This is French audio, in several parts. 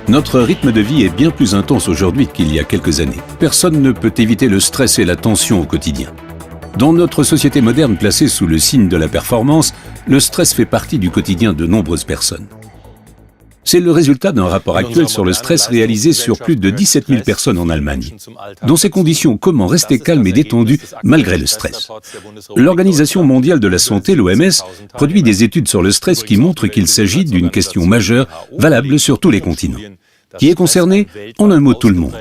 Notre rythme de vie est bien plus intense aujourd'hui qu'il y a quelques années. Personne ne peut éviter le stress et la tension au quotidien. Dans notre société moderne placée sous le signe de la performance, le stress fait partie du quotidien de nombreuses personnes. C'est le résultat d'un rapport actuel sur le stress réalisé sur plus de 17 000 personnes en Allemagne. Dans ces conditions, comment rester calme et détendu malgré le stress? L'Organisation mondiale de la santé, l'OMS, produit des études sur le stress qui montrent qu'il s'agit d'une question majeure, valable sur tous les continents. Qui est concerné? En un mot, tout le monde.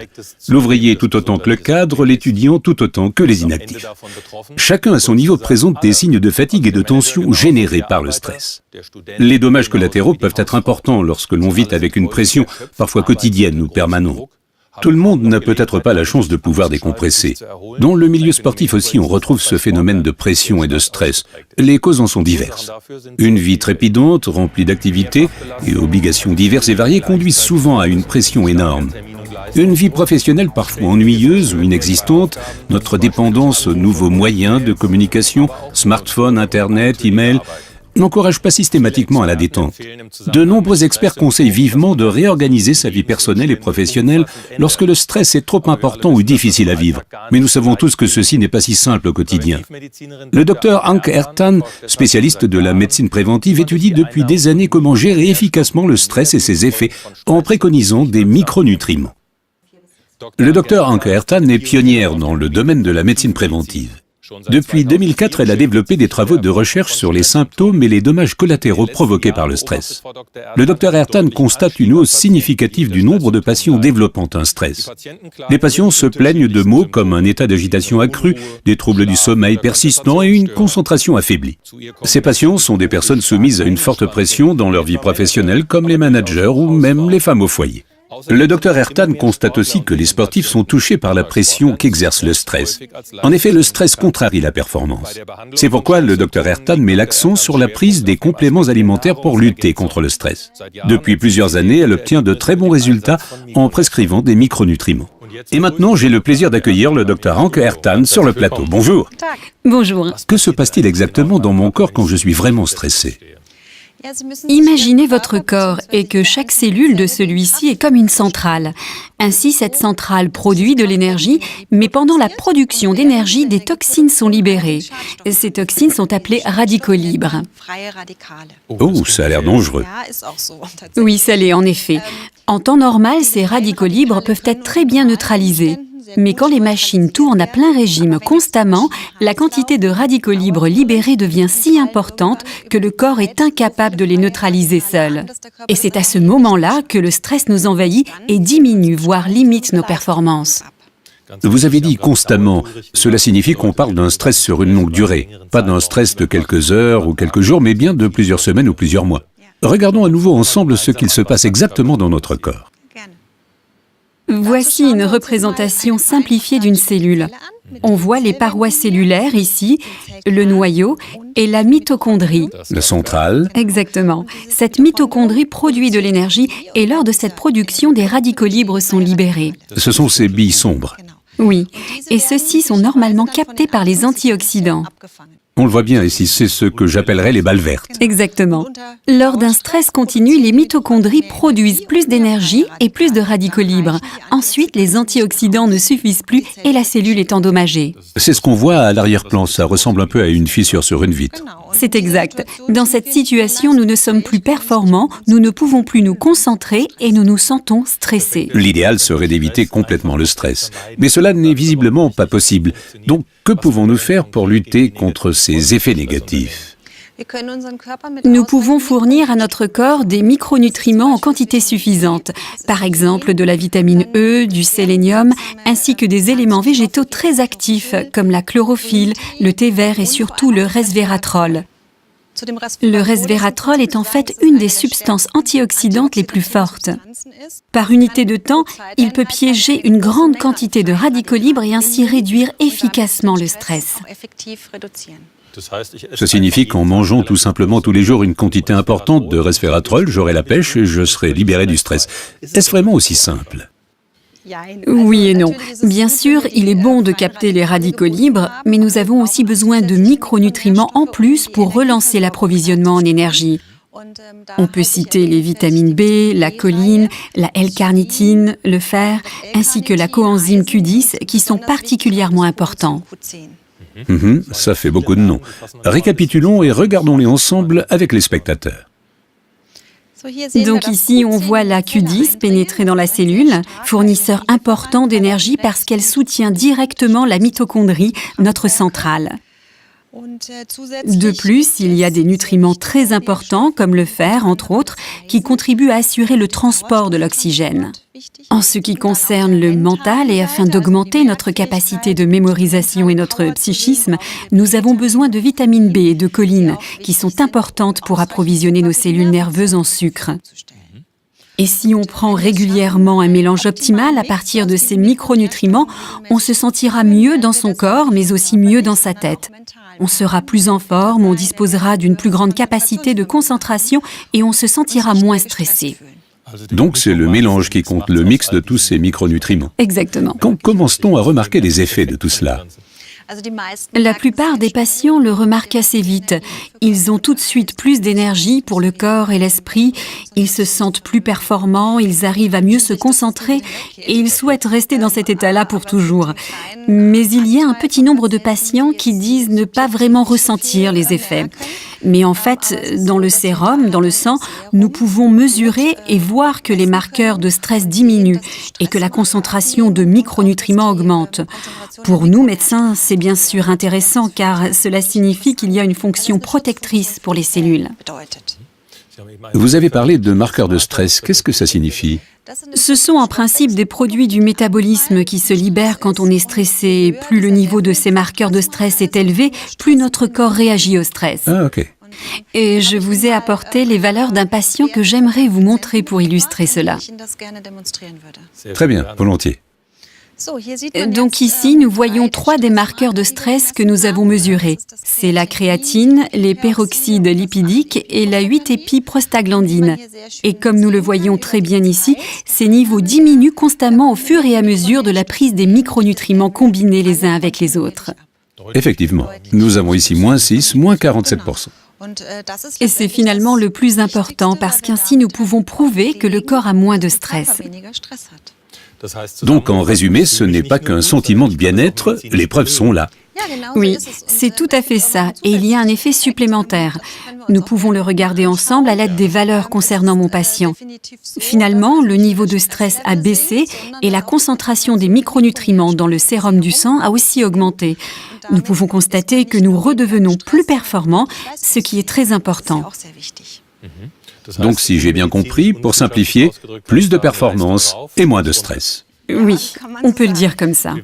L'ouvrier tout autant que le cadre, l'étudiant tout autant que les inactifs. Chacun à son niveau présente des signes de fatigue et de tension générés par le stress. Les dommages collatéraux peuvent être importants lorsque l'on vit avec une pression parfois quotidienne ou permanente. Tout le monde n'a peut-être pas la chance de pouvoir décompresser. Dans le milieu sportif aussi, on retrouve ce phénomène de pression et de stress. Les causes en sont diverses. Une vie trépidante, remplie d'activités et obligations diverses et variées conduisent souvent à une pression énorme. Une vie professionnelle parfois ennuyeuse ou inexistante, notre dépendance aux nouveaux moyens de communication, smartphone, internet, email, n'encourage pas systématiquement à la détente. De nombreux experts conseillent vivement de réorganiser sa vie personnelle et professionnelle lorsque le stress est trop important ou difficile à vivre. Mais nous savons tous que ceci n'est pas si simple au quotidien. Le docteur Anke Ertan, spécialiste de la médecine préventive, étudie depuis des années comment gérer efficacement le stress et ses effets en préconisant des micronutriments. Le docteur Anke Ertan est pionnière dans le domaine de la médecine préventive. Depuis 2004, elle a développé des travaux de recherche sur les symptômes et les dommages collatéraux provoqués par le stress. Le Dr Ertan constate une hausse significative du nombre de patients développant un stress. Les patients se plaignent de maux comme un état d'agitation accru, des troubles du sommeil persistants et une concentration affaiblie. Ces patients sont des personnes soumises à une forte pression dans leur vie professionnelle, comme les managers ou même les femmes au foyer. Le Dr Ertan constate aussi que les sportifs sont touchés par la pression qu'exerce le stress. En effet, le stress contrarie la performance. C'est pourquoi le Dr Ertan met l'accent sur la prise des compléments alimentaires pour lutter contre le stress. Depuis plusieurs années, elle obtient de très bons résultats en prescrivant des micronutriments. Et maintenant, j'ai le plaisir d'accueillir le Dr Anke Ertan sur le plateau. Bonjour. Bonjour. Que se passe-t-il exactement dans mon corps quand je suis vraiment stressé? Imaginez votre corps et que chaque cellule de celui-ci est comme une centrale. Ainsi, cette centrale produit de l'énergie, mais pendant la production d'énergie, des toxines sont libérées. Ces toxines sont appelées radicaux libres. Oh, ça a l'air dangereux. Oui, ça l'est en effet. En temps normal, ces radicaux libres peuvent être très bien neutralisés. Mais quand les machines tournent à plein régime constamment, la quantité de radicaux libres libérés devient si importante que le corps est incapable de les neutraliser seul. Et c'est à ce moment-là que le stress nous envahit et diminue, voire limite nos performances. Vous avez dit constamment, cela signifie qu'on parle d'un stress sur une longue durée. Pas d'un stress de quelques heures ou quelques jours, mais bien de plusieurs semaines ou plusieurs mois. Regardons à nouveau ensemble ce qu'il se passe exactement dans notre corps. Voici une représentation simplifiée d'une cellule. On voit les parois cellulaires ici, le noyau et la mitochondrie. La centrale. Exactement. Cette mitochondrie produit de l'énergie et lors de cette production, des radicaux libres sont libérés. Ce sont ces billes sombres. Oui, et ceux-ci sont normalement captés par les antioxydants. On le voit bien ici, c'est ce que j'appellerais les balles vertes. Exactement. Lors d'un stress continu, les mitochondries produisent plus d'énergie et plus de radicaux libres. Ensuite, les antioxydants ne suffisent plus et la cellule est endommagée. C'est ce qu'on voit à l'arrière-plan, ça ressemble un peu à une fissure sur une vitre. C'est exact. Dans cette situation, nous ne sommes plus performants, nous ne pouvons plus nous concentrer et nous nous sentons stressés. L'idéal serait d'éviter complètement le stress. Mais cela n'est visiblement pas possible. Donc, que pouvons-nous faire pour lutter contre ces effets négatifs? Nous pouvons fournir à notre corps des micronutriments en quantité suffisante, par exemple de la vitamine E, du sélénium, ainsi que des éléments végétaux très actifs comme la chlorophylle, le thé vert et surtout le resveratrol. Le resveratrol est en fait une des substances antioxydantes les plus fortes. Par unité de temps, il peut piéger une grande quantité de radicaux libres et ainsi réduire efficacement le stress. Ça signifie qu'en mangeant tout simplement tous les jours une quantité importante de resveratrol, j'aurai la pêche et je serai libéré du stress. Est-ce vraiment aussi simple? Oui et non. Bien sûr, il est bon de capter les radicaux libres, mais nous avons aussi besoin de micronutriments en plus pour relancer l'approvisionnement en énergie. On peut citer les vitamines B, la choline, la L-carnitine, le fer, ainsi que la coenzyme Q10 qui sont particulièrement importants. Ça fait beaucoup de noms. Récapitulons et regardons-les ensemble avec les spectateurs. Donc ici, on voit la Q10 pénétrer dans la cellule, fournisseur important d'énergie parce qu'elle soutient directement la mitochondrie, notre centrale. De plus, il y a des nutriments très importants, comme le fer, entre autres, qui contribuent à assurer le transport de l'oxygène. En ce qui concerne le mental et afin d'augmenter notre capacité de mémorisation et notre psychisme, nous avons besoin de vitamine B et de choline, qui sont importantes pour approvisionner nos cellules nerveuses en sucre. Et si on prend régulièrement un mélange optimal à partir de ces micronutriments, on se sentira mieux dans son corps, mais aussi mieux dans sa tête. On sera plus en forme, on disposera d'une plus grande capacité de concentration et on se sentira moins stressé. Donc c'est le mélange qui compte, le mix de tous ces micronutriments. Exactement. Quand commence-t-on à remarquer les effets de tout cela ? La plupart des patients le remarquent assez vite. Ils ont tout de suite plus d'énergie pour le corps et l'esprit, ils se sentent plus performants, ils arrivent à mieux se concentrer et ils souhaitent rester dans cet état-là pour toujours. Mais il y a un petit nombre de patients qui disent ne pas vraiment ressentir les effets. Mais en fait, dans le sérum, dans le sang, nous pouvons mesurer et voir que les marqueurs de stress diminuent et que la concentration de micronutriments augmente. Pour nous, médecins, c'est bien sûr intéressant car cela signifie qu'il y a une fonction protectrice pour les cellules. Vous avez parlé de marqueurs de stress. Qu'est-ce que ça signifie ? Ce sont en principe des produits du métabolisme qui se libèrent quand on est stressé. Plus le niveau de ces marqueurs de stress est élevé, plus notre corps réagit au stress. Ah, ok. Et je vous ai apporté les valeurs d'un patient que j'aimerais vous montrer pour illustrer cela. Très bien, volontiers. Donc ici, nous voyons 3 des marqueurs de stress que nous avons mesurés. C'est la créatine, les peroxydes lipidiques et la 8-épiprostaglandine. Et comme nous le voyons très bien ici, ces niveaux diminuent constamment au fur et à mesure de la prise des micronutriments combinés les uns avec les autres. Effectivement, nous avons ici moins 6, moins 47%. Et c'est finalement le plus important parce qu'ainsi nous pouvons prouver que le corps a moins de stress. Donc en résumé, ce n'est pas qu'un sentiment de bien-être, les preuves sont là. Oui, c'est tout à fait ça. Et il y a un effet supplémentaire. Nous pouvons le regarder ensemble à l'aide des valeurs concernant mon patient. Finalement, le niveau de stress a baissé et la concentration des micronutriments dans le sérum du sang a aussi augmenté. Nous pouvons constater que nous redevenons plus performants, ce qui est très important. Donc si j'ai bien compris, pour simplifier, plus de performance et moins de stress. Oui, on peut le dire comme ça.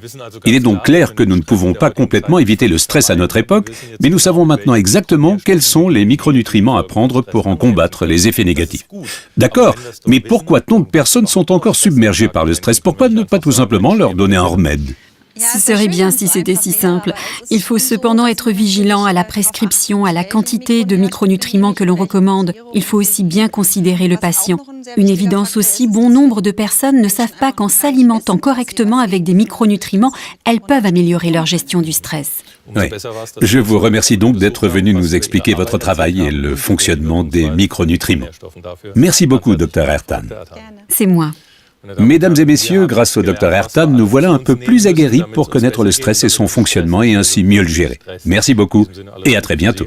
Il est donc clair que nous ne pouvons pas complètement éviter le stress à notre époque, mais nous savons maintenant exactement quels sont les micronutriments à prendre pour en combattre les effets négatifs. D'accord, mais pourquoi tant de personnes sont encore submergées par le stress ? Pourquoi ne pas tout simplement leur donner un remède ? Ce serait bien si c'était si simple. Il faut cependant être vigilant à la prescription, à la quantité de micronutriments que l'on recommande. Il faut aussi bien considérer le patient. Une évidence aussi, bon nombre de personnes ne savent pas qu'en s'alimentant correctement avec des micronutriments, elles peuvent améliorer leur gestion du stress. Oui. Je vous remercie donc d'être venu nous expliquer votre travail et le fonctionnement des micronutriments. Merci beaucoup, Dr Ertan. C'est moi. Mesdames et messieurs, grâce au Dr Ertan, nous voilà un peu plus aguerris pour connaître le stress et son fonctionnement et ainsi mieux le gérer. Merci beaucoup et à très bientôt.